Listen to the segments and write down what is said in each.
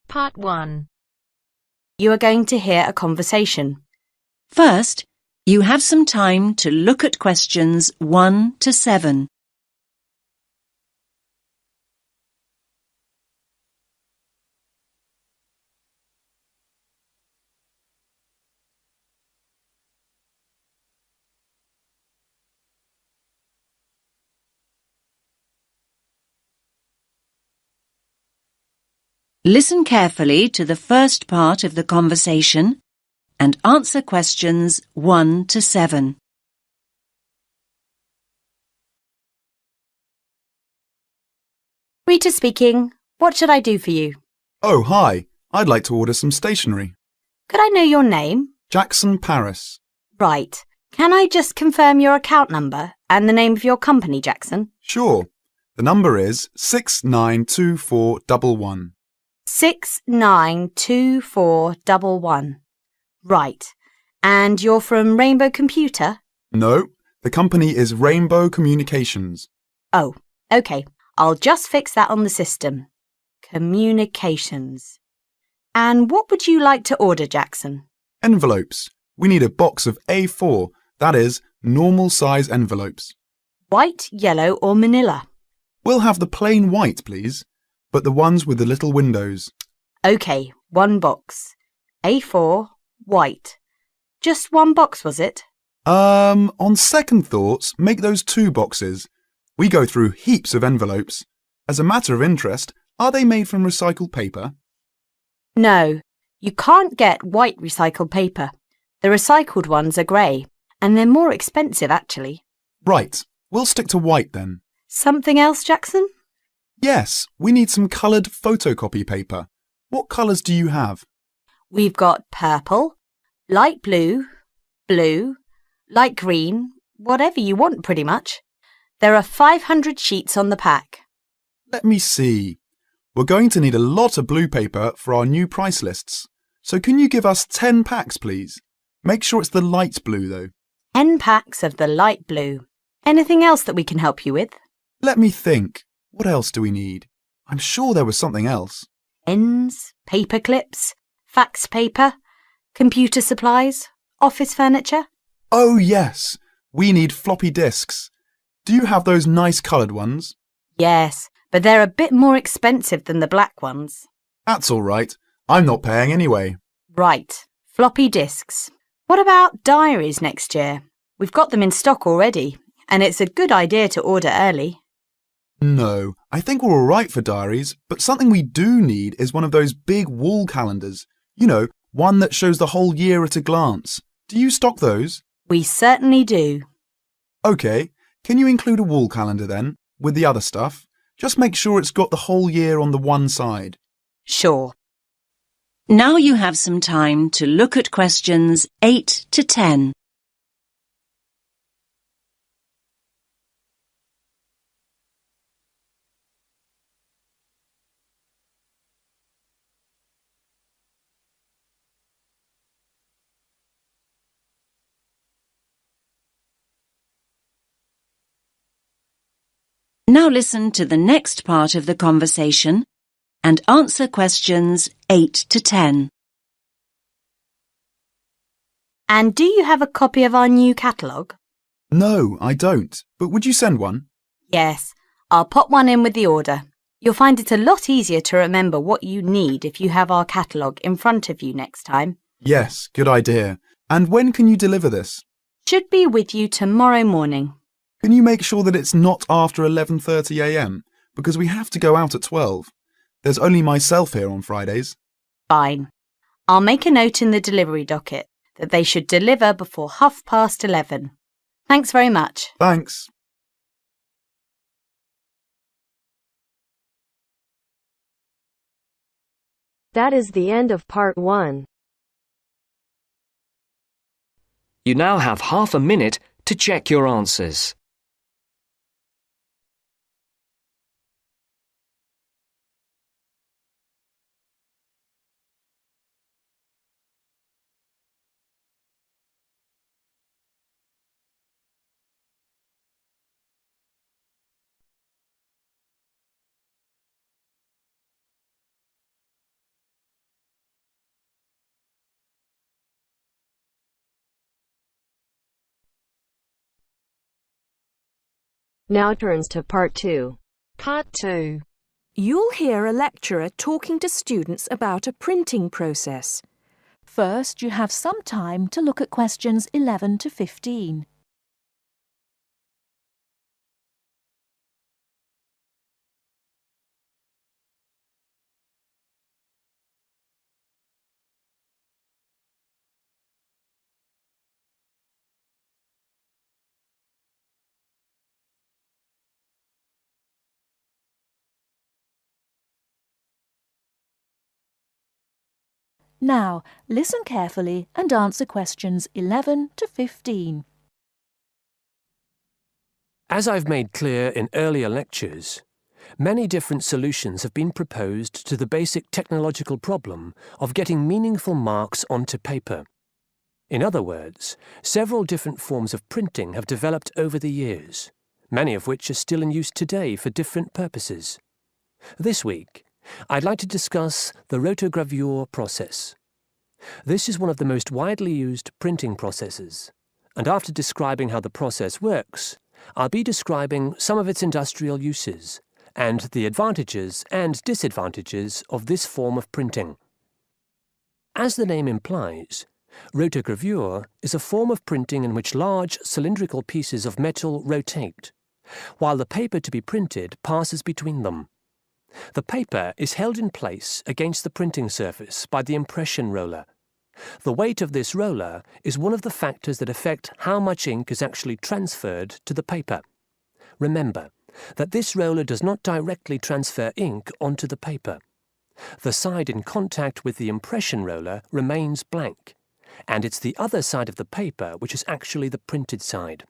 Part 1. You are going to hear a conversation. First, you have some time to look at questions 1 to 7. Listen carefully to the first part of the conversation and answer questions 1 to 7. Rita speaking. What should I do for you? Oh, hi. I'd like to order some stationery. Could I know your name? Jackson Paris. Right. Can I just confirm your account number and the name of your company, Jackson? Sure. The number is 692411. 692411. Right. And you're from Rainbow Computer? No, the company is Rainbow Communications. Oh, OK. I'll just fix that on the system. Communications. And what would you like to order, Jackson? Envelopes. We need a box of A4, that is, normal size envelopes. White, yellow or manila? We'll have the plain white, please, but the ones with the little windows. OK, one box. A4, white. Just one box, was it? On second thoughts, make those 2 boxes. We go through heaps of envelopes. As a matter of interest, are they made from recycled paper? No, you can't get white recycled paper. The recycled ones are grey, and they're more expensive, actually. Right, we'll stick to white then. Something else, Jackson? Yes, we need some coloured photocopy paper. What colours do you have? We've got purple, light blue, blue, light green, whatever you want pretty much. There are 500 sheets on the pack. Let me see. We're going to need a lot of blue paper for our new price lists. So can you give us 10 packs, please? Make sure it's the light blue, though. 10 packs of the light blue. Anything else that we can help you with? Let me think. What else do we need? I'm sure there was something else. Pens, paper clips, fax paper, computer supplies, office furniture. Oh, yes. We need floppy disks. Do you have those nice coloured ones? Yes, but they're a bit more expensive than the black ones. That's all right. I'm not paying anyway. Right, floppy disks. What about diaries next year? We've got them in stock already, and it's a good idea to order early. No, I think we're all right for diaries, but something we do need is one of those big wall calendars. You know, one that shows the whole year at a glance. Do you stock those? We certainly do. OK, can you include a wall calendar then, with the other stuff? Just make sure it's got the whole year on the one side. Sure. Now you have some time to look at questions 8 to 10. Now listen to the next part of the conversation and answer questions 8 to 10. And do you have a copy of our new catalogue? No, I don't. But would you send one? Yes, I'll pop one in with the order. You'll find it a lot easier to remember what you need if you have our catalogue in front of you next time. Yes, good idea. And when can you deliver this? Should be with you tomorrow morning. Can you make sure that it's not after 11:30 a.m? Because we have to go out at 12. There's only myself here on Fridays. Fine. I'll make a note in the delivery docket that they should deliver before 11:30. Thanks very much. Thanks. That is the end of Part 1. You now have half a minute to check your answers. Now turns to Part 2. Part 2. You'll hear a lecturer talking to students about a printing process. First, you have some time to look at questions 11 to 15. Now, listen carefully and answer questions 11 to 15. As I've made clear in earlier lectures, many different solutions have been proposed to the basic technological problem of getting meaningful marks onto paper. In other words, several different forms of printing have developed over the years, many of which are still in use today for different purposes. This week, I'd like to discuss the Rotogravure process. This is one of the most widely used printing processes, and after describing how the process works, I'll be describing some of its industrial uses and the advantages and disadvantages of this form of printing. As the name implies, rotogravure is a form of printing in which large cylindrical pieces of metal rotate, while the paper to be printed passes between them. The paper is held in place against the printing surface by the impression roller. The weight of this roller is one of the factors that affect how much ink is actually transferred to the paper. Remember that this roller does not directly transfer ink onto the paper. The side in contact with the impression roller remains blank, and it's the other side of the paper which is actually the printed side.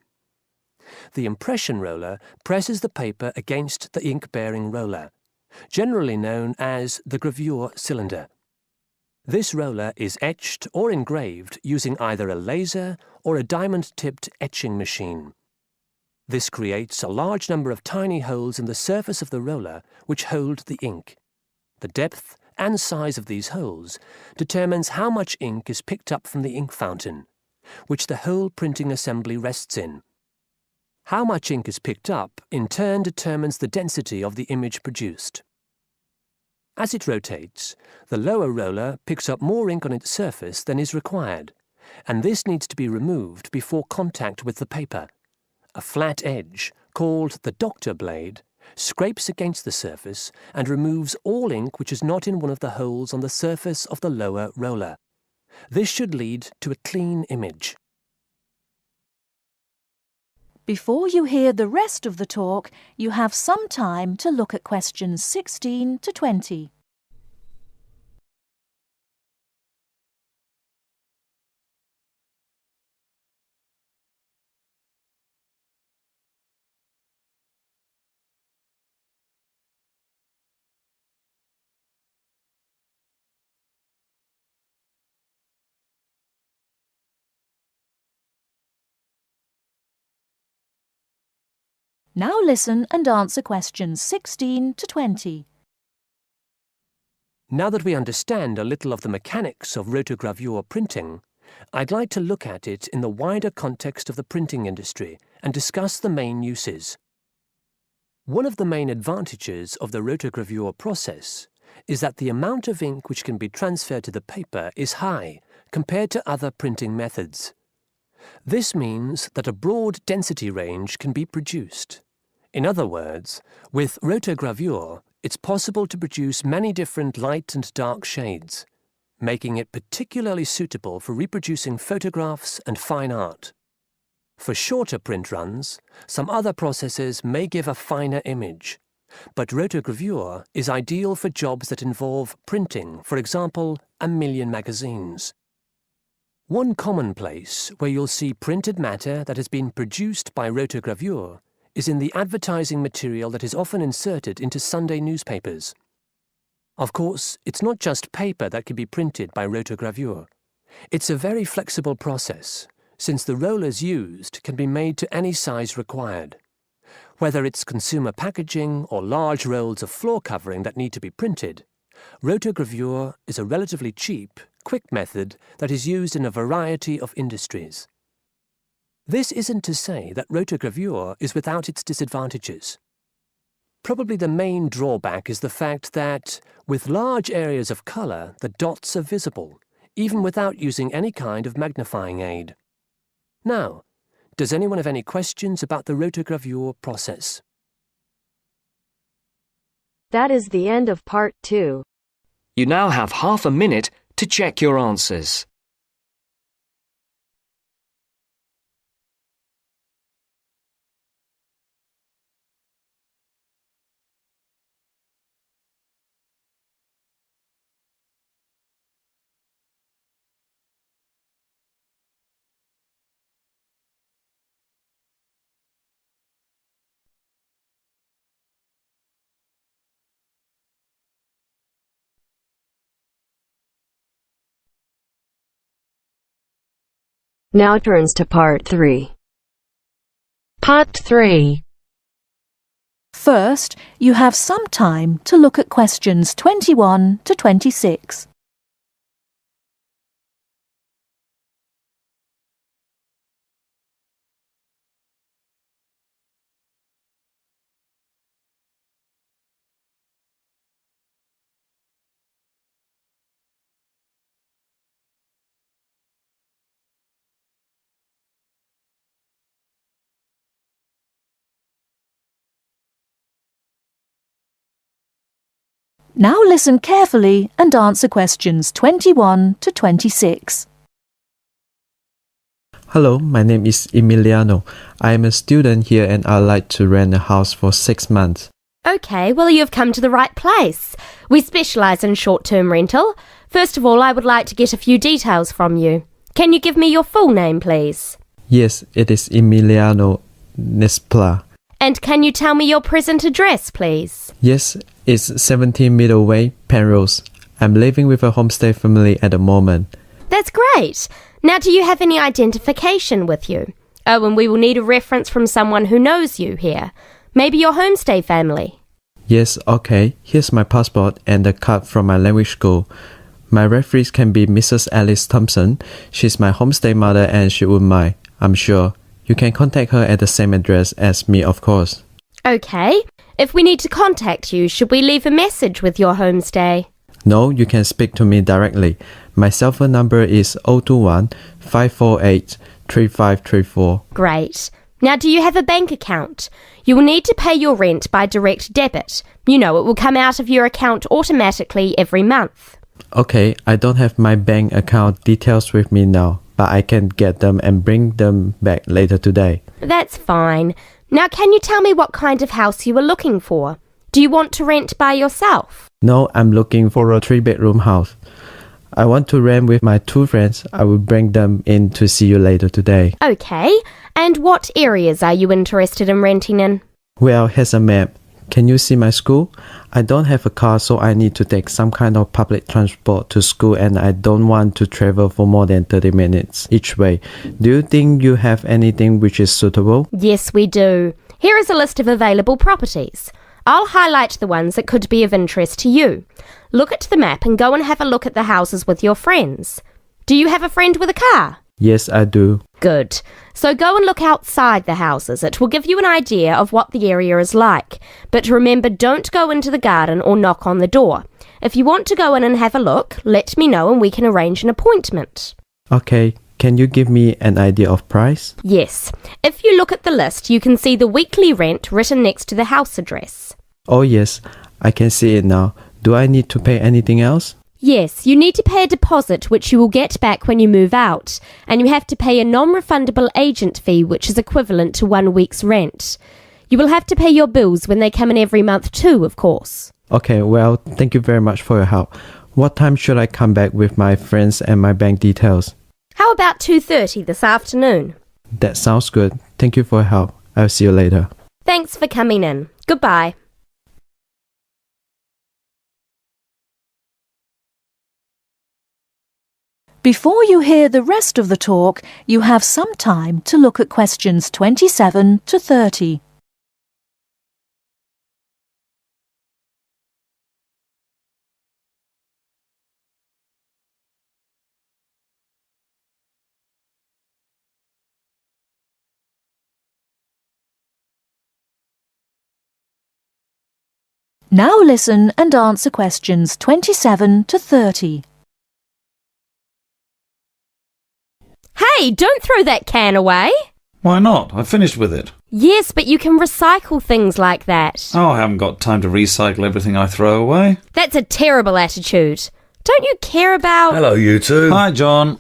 The impression roller presses the paper against the ink-bearing roller, generally known as the gravure cylinder. This roller is etched or engraved using either a laser or a diamond-tipped etching machine. This creates a large number of tiny holes in the surface of the roller which hold the ink. The depth and size of these holes determines how much ink is picked up from the ink fountain, which the whole printing assembly rests in. How much ink is picked up, in turn, determines the density of the image produced. As it rotates, the lower roller picks up more ink on its surface than is required, and this needs to be removed before contact with the paper. A flat edge, called the doctor blade, scrapes against the surface and removes all ink which is not in one of the holes on the surface of the lower roller. This should lead to a clean image. Before you hear the rest of the talk, you have some time to look at questions 16 to 20. Now listen and answer questions 16 to 20. Now that we understand a little of the mechanics of rotogravure printing, I'd like to look at it in the wider context of the printing industry and discuss the main uses. One of the main advantages of the rotogravure process is that the amount of ink which can be transferred to the paper is high compared to other printing methods. This means that a broad density range can be produced. In other words, with rotogravure, it's possible to produce many different light and dark shades, making it particularly suitable for reproducing photographs and fine art. For shorter print runs, some other processes may give a finer image, but rotogravure is ideal for jobs that involve printing, for example, 1,000,000 magazines. One common place where you'll see printed matter that has been produced by rotogravure is in the advertising material that is often inserted into Sunday newspapers. Of course, it's not just paper that can be printed by rotogravure. It's a very flexible process, since the rollers used can be made to any size required. Whether it's consumer packaging or large rolls of floor covering that need to be printed, rotogravure is a relatively cheap, quick method that is used in a variety of industries. This isn't to say that rotogravure is without its disadvantages. Probably the main drawback is the fact that, with large areas of colour, the dots are visible, even without using any kind of magnifying aid. Now, does anyone have any questions about the rotogravure process? That is the end of part 2. You now have half a minute to check your answers. Now turns to part 3. Part 3. First, you have some time to look at questions 21 to 26. Now listen carefully and answer questions 21 to 26. Hello, my name is Emiliano. I am a student here and I'd like to rent a house for 6 months. OK, well, you've come to the right place. We specialise in short-term rental. First of all, I would like to get a few details from you. Can you give me your full name, please? Yes, it is Emiliano Nespla. And can you tell me your present address, please? Yes, it's 17 Middleway, Penrose. I'm living with a homestay family at the moment. That's great. Now, do you have any identification with you? Oh, and we will need a reference from someone who knows you here. Maybe your homestay family. Yes, okay. Here's my passport and a card from my language school. My referees can be Mrs. Alice Thompson. She's my homestay mother and she wouldn't mind, I'm sure. You can contact her at the same address as me, of course. OK. If we need to contact you, should we leave a message with your homestay? No, you can speak to me directly. My cell phone number is 021 548 3534. Great. Now, do you have a bank account? You will need to pay your rent by direct debit. You know, it will come out of your account automatically every month. Okay, I don't have my bank account details with me now, but I can get them and bring them back later today. That's fine. Now, can you tell me what kind of house you are looking for? Do you want to rent by yourself? No, I'm looking for a 3-bedroom house. I want to rent with my 2 friends. I will bring them in to see you later today. OK. And what areas are you interested in renting in? Well, here's a map. Can you see my school? I don't have a car, so I need to take some kind of public transport to school and I don't want to travel for more than 30 minutes each way. Do you think you have anything which is suitable? Yes, we do. Here is a list of available properties. I'll highlight the ones that could be of interest to you. Look at the map and go and have a look at the houses with your friends. Do you have a friend with a car? Yes, I do. Good. So go and look outside the houses. It will give you an idea of what the area is like. But remember, don't go into the garden or knock on the door. If you want to go in and have a look, let me know and we can arrange an appointment. Okay, can you give me an idea of price? Yes. If you look at the list, you can see the weekly rent written next to the house address. Oh yes, I can see it now. Do I need to pay anything else? Yes, you need to pay a deposit which you will get back when you move out, and you have to pay a non-refundable agent fee which is equivalent to 1 week's rent. You will have to pay your bills when they come in every month too, of course. Okay, well, thank you very much for your help. What time should I come back with my friends and my bank details? How about 2:30 this afternoon? That sounds good. Thank you for your help. I'll see you later. Thanks for coming in. Goodbye. Before you hear the rest of the talk, you have some time to look at questions 27 to 30. Now listen and answer questions 27 to 30. Hey, don't throw that can away. Why not? I finished with it. Yes, but you can recycle things like that. Oh, I haven't got time to recycle everything I throw away. That's a terrible attitude. Don't you care about... Hello, you two. Hi, John.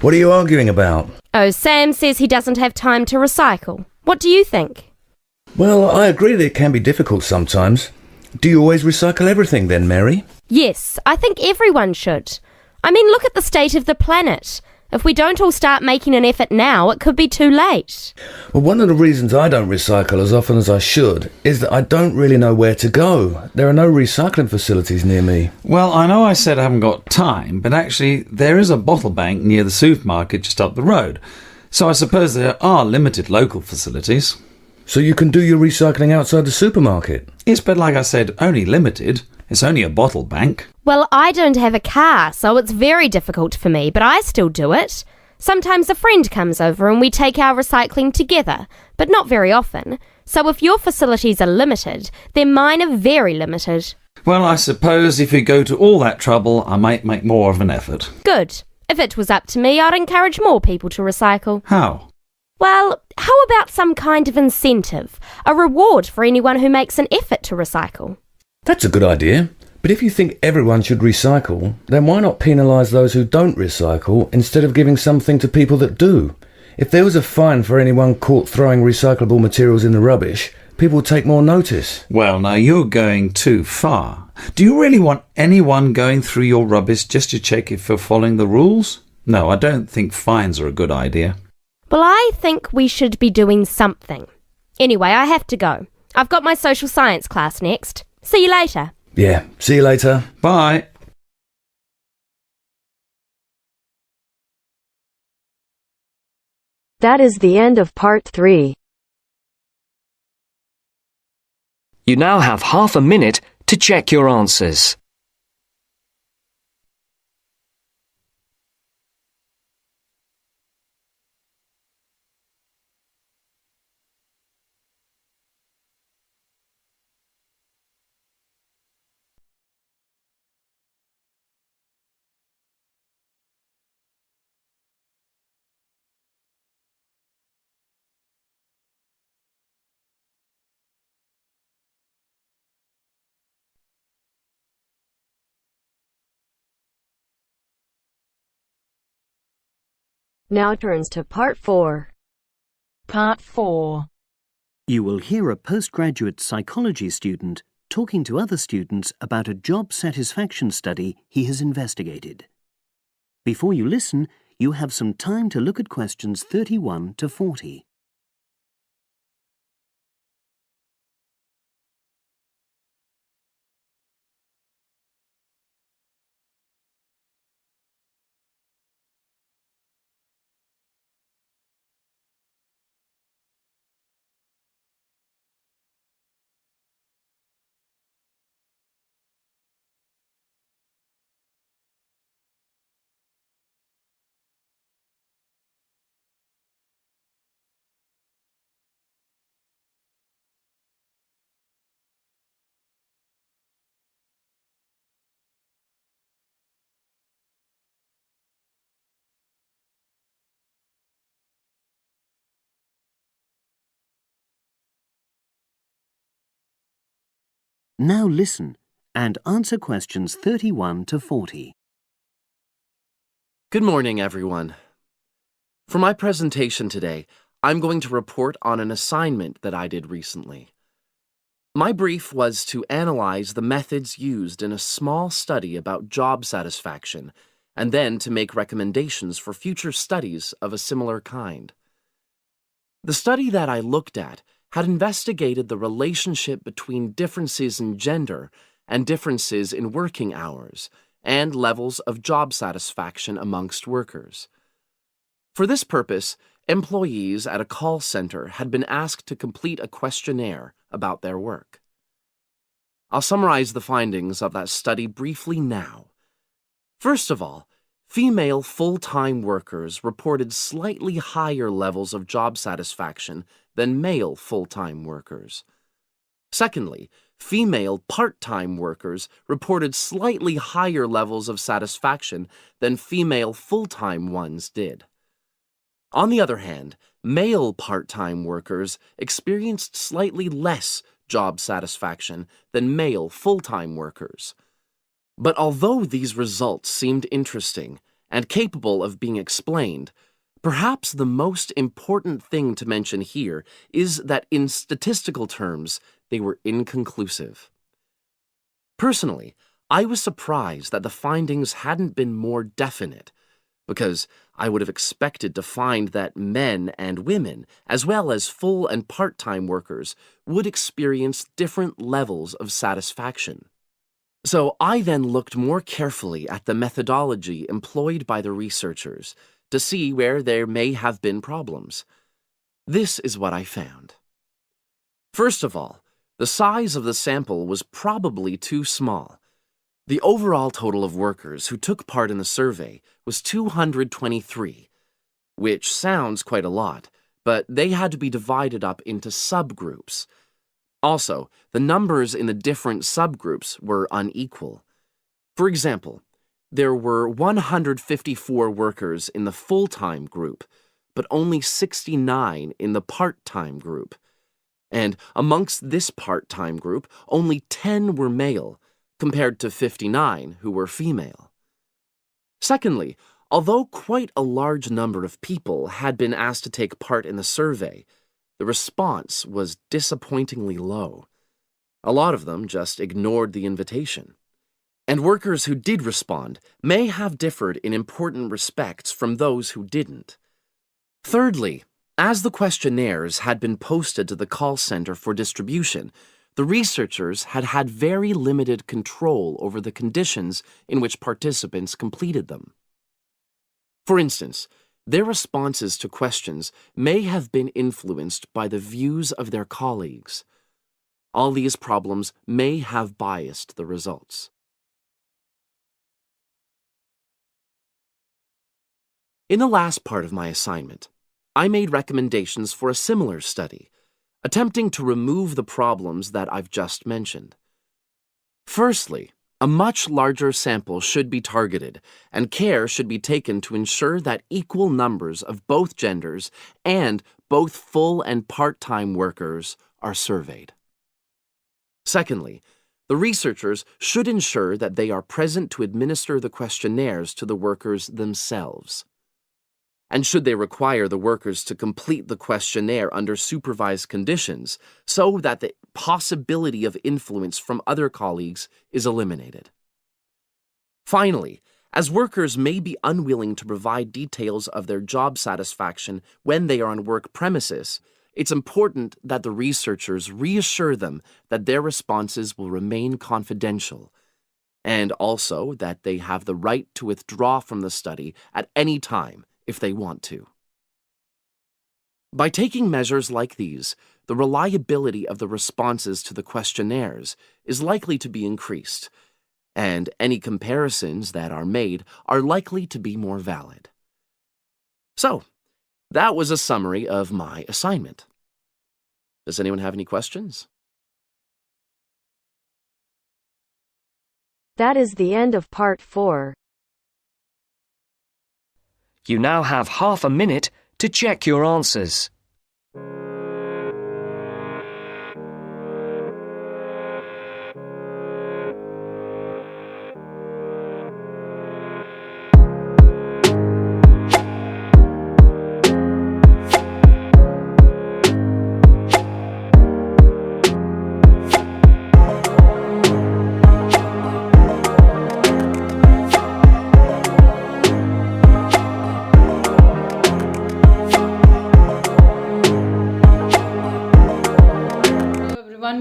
What are you arguing about? Oh, Sam says he doesn't have time to recycle. What do you think? Well, I agree that it can be difficult sometimes. Do you always recycle everything then, Mary? Yes, I think everyone should. I mean, look at the state of the planet. If we don't all start making an effort now, it could be too late. Well, one of the reasons I don't recycle as often as I should is that I don't really know where to go. There are no recycling facilities near me. Well, I know I said I haven't got time, but actually there is a bottle bank near the supermarket just up the road. So I suppose there are limited local facilities. So you can do your recycling outside the supermarket? Yes, but like I said, only limited. It's only a bottle bank. Well, I don't have a car, so it's very difficult for me, but I still do it. Sometimes a friend comes over and we take our recycling together, but not very often. So if your facilities are limited, then mine are very limited. Well, I suppose if you go to all that trouble, I might make more of an effort. Good. If it was up to me, I'd encourage more people to recycle. How? Well, how about some kind of incentive? A reward for anyone who makes an effort to recycle? That's a good idea. But if you think everyone should recycle, then why not penalise those who don't recycle instead of giving something to people that do? If there was a fine for anyone caught throwing recyclable materials in the rubbish, people would take more notice. Well, now you're going too far. Do you really want anyone going through your rubbish just to check if you're following the rules? No, I don't think fines are a good idea. Well, I think we should be doing something. Anyway, I have to go. I've got my social science class next. See you later. Yeah, see you later. Bye. That is the end of part 3. You now have half a minute to check your answers. Now turns to part 4. Part 4. You will hear a postgraduate psychology student talking to other students about a job satisfaction study he has investigated. Before you listen, you have some time to look at questions 31 to 40. Now listen and answer questions 31 to 40. Good morning, everyone. For my presentation today, I'm going to report on an assignment that I did recently. My brief was to analyze the methods used in a small study about job satisfaction, and then to make recommendations for future studies of a similar kind. The study that I looked at had investigated the relationship between differences in gender and differences in working hours and levels of job satisfaction amongst workers. For this purpose, employees at a call center had been asked to complete a questionnaire about their work. I'll summarize the findings of that study briefly now. First of all, female full-time workers reported slightly higher levels of job satisfaction than male full-time workers. Secondly, female part-time workers reported slightly higher levels of satisfaction than female full-time ones did. On the other hand, male part-time workers experienced slightly less job satisfaction than male full-time workers. But although these results seemed interesting and capable of being explained, perhaps the most important thing to mention here is that in statistical terms, they were inconclusive. Personally, I was surprised that the findings hadn't been more definite, because I would have expected to find that men and women, as well as full and part-time workers, would experience different levels of satisfaction. So I then looked more carefully at the methodology employed by the researchers to see where there may have been problems. This is what I found. First of all, the size of the sample was probably too small. The overall total of workers who took part in the survey was 223, which sounds quite a lot, but they had to be divided up into subgroups. Also, the numbers in the different subgroups were unequal. For example, there were 154 workers in the full-time group, but only 69 in the part-time group. And amongst this part-time group, only 10 were male, compared to 59 who were female. Secondly, although quite a large number of people had been asked to take part in the survey, the response was disappointingly low. A lot of them just ignored the invitation. And workers who did respond may have differed in important respects from those who didn't. Thirdly, as the questionnaires had been posted to the call center for distribution, the researchers had had very limited control over the conditions in which participants completed them. For instance, their responses to questions may have been influenced by the views of their colleagues. All these problems may have biased the results. In the last part of my assignment, I made recommendations for a similar study, attempting to remove the problems that I've just mentioned. Firstly, a much larger sample should be targeted, and care should be taken to ensure that equal numbers of both genders and both full and part-time workers are surveyed. Secondly, the researchers should ensure that they are present to administer the questionnaires to the workers themselves. And should they require the workers to complete the questionnaire under supervised conditions so that the possibility of influence from other colleagues is eliminated. Finally, as workers may be unwilling to provide details of their job satisfaction when they are on work premises, it's important that the researchers reassure them that their responses will remain confidential, and also that they have the right to withdraw from the study at any time if they want to. By taking measures like these, the reliability of the responses to the questionnaires is likely to be increased, and any comparisons that are made are likely to be more valid. So, that was a summary of my assignment. Does anyone have any questions? That is the end of part 4. You now have half a minute to check your answers.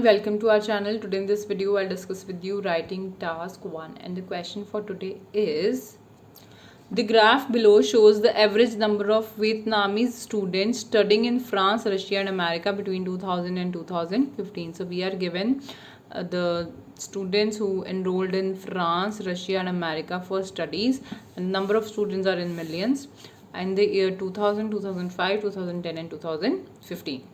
Welcome to our channel. Today in this video I'll discuss with you writing task 1, and the question for today is: the graph below shows the average number of Vietnamese students studying in France, Russia and America between 2000 and 2015. So we are given the students who enrolled in France, Russia and America for studies, and number of students are in millions, in the year 2000, 2005, 2010 and 2015.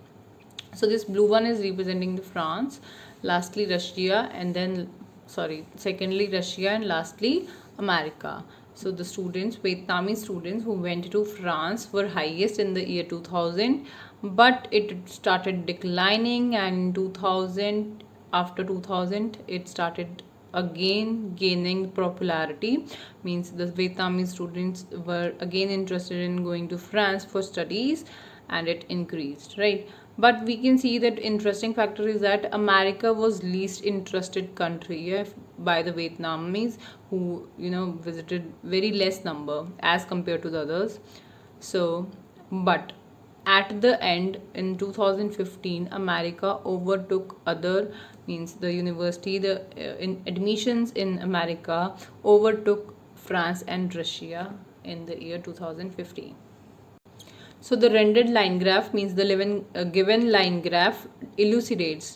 So this blue one is representing the France, lastly Russia, and then secondly Russia, and lastly America. So the Vietnamese students who went to France were highest in the year 2000, but it started declining, and after 2000 it started again gaining popularity. Means the Vietnamese students were again interested in going to France for studies, and it increased, right? But we can see that interesting factor is that America was least interested country by the Vietnamese, who visited very less number as compared to the others. So but at the end in 2015, America overtook other, means the university, in admissions in America overtook France and Russia in the year 2015. So the rendered line graph, means the given line graph represents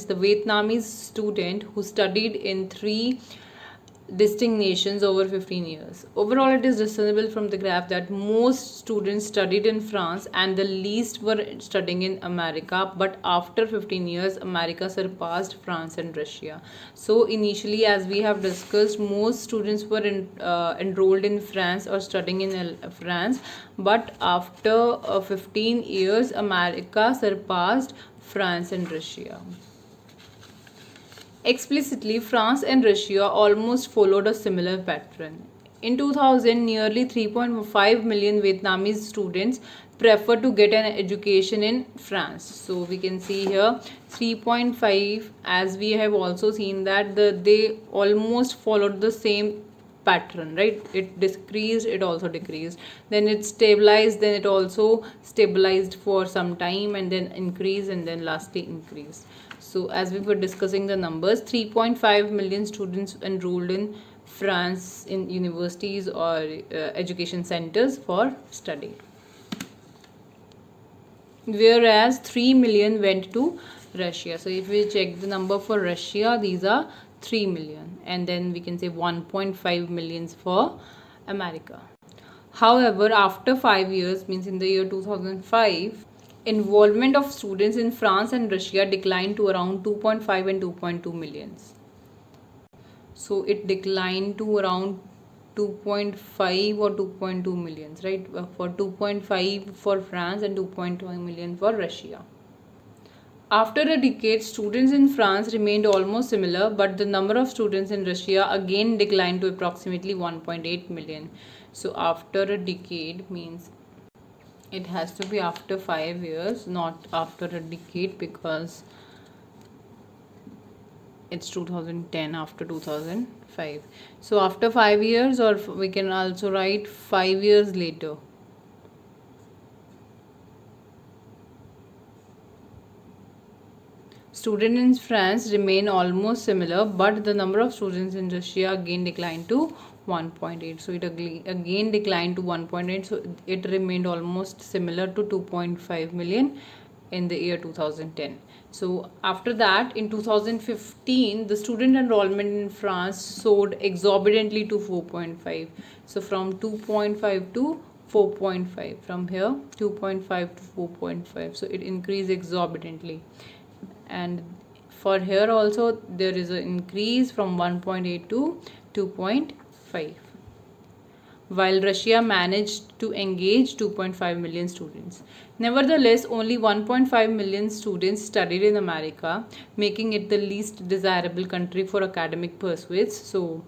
the Vietnamese student who studied in 3 distinct nations over 15 years. Overall, it is discernible from the graph that most students studied in France and the least were studying in America, but after 15 years, America surpassed France and Russia. So initially, as we have discussed, most students were enrolled in France or studying in France, but after 15 years, America surpassed France and Russia. Explicitly, France and Russia almost followed a similar pattern. In 2000, nearly 3.5 million Vietnamese students preferred to get an education in France. So we can see here 3.5, as we have also seen that they almost followed the same pattern, right? It decreased, it also decreased, then it stabilized, then it also stabilized for some time, and then increased, and then lastly increased. So as we were discussing the numbers, 3.5 million students enrolled in France in universities or education centers for study, whereas 3 million went to Russia. So if we check the number for Russia, these are 3 million, and then we can say 1.5 millions for America. However, after 5 years, means in the year 2005, involvement of students in France and Russia declined to around 2.5 and 2.2 millions. So it declined to around 2.5 or 2.2 millions, right? For 2.5 for France and 2.2 million for Russia. After a decade, students in France remained almost similar, but the number of students in Russia again declined to approximately 1.8 million. So after a decade means it has to be after 5 years, not after a decade, because it's 2010 after 2005. So after 5 years, or we can also write 5 years later. Students in France remain almost similar, but the number of students in Russia again declined to 1.8. So it again declined to 1.8. So it remained almost similar to 2.5 million in the year 2010. So after that, in 2015, the student enrollment in France soared exorbitantly to 4.5. So from 2.5 to 4.5. From here, 2.5 to 4.5. So it increased exorbitantly. And for here also there is an increase from 1.8 to 2.5, while Russia managed to engage 2.5 million students. Nevertheless, only 1.5 million students studied in America, making it the least desirable country for academic pursuits. So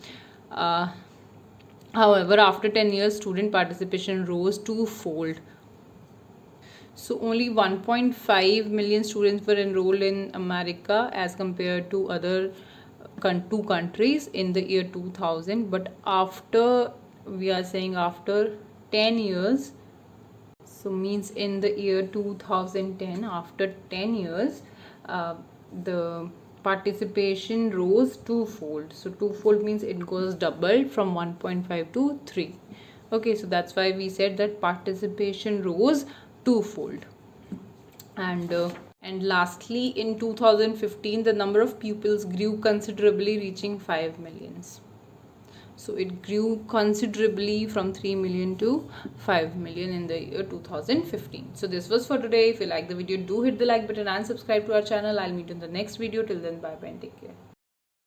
however, after 10 years, student participation rose twofold. So only 1.5 million students were enrolled in America as compared to other 2 countries in the year 2000. But after, we are saying after 10 years, so means in the year 2010, after 10 years, the participation rose twofold. So twofold means it goes double from 1.5 to 3. Okay, so that's why we said that participation rose twofold. And lastly, in 2015, the number of pupils grew considerably, reaching 5 millions. So it grew considerably from 3 million to 5 million in the year 2015. So this was for today. If you like the video, do hit the like button and subscribe to our channel. I'll meet you in the next video. Till then, bye bye and take care.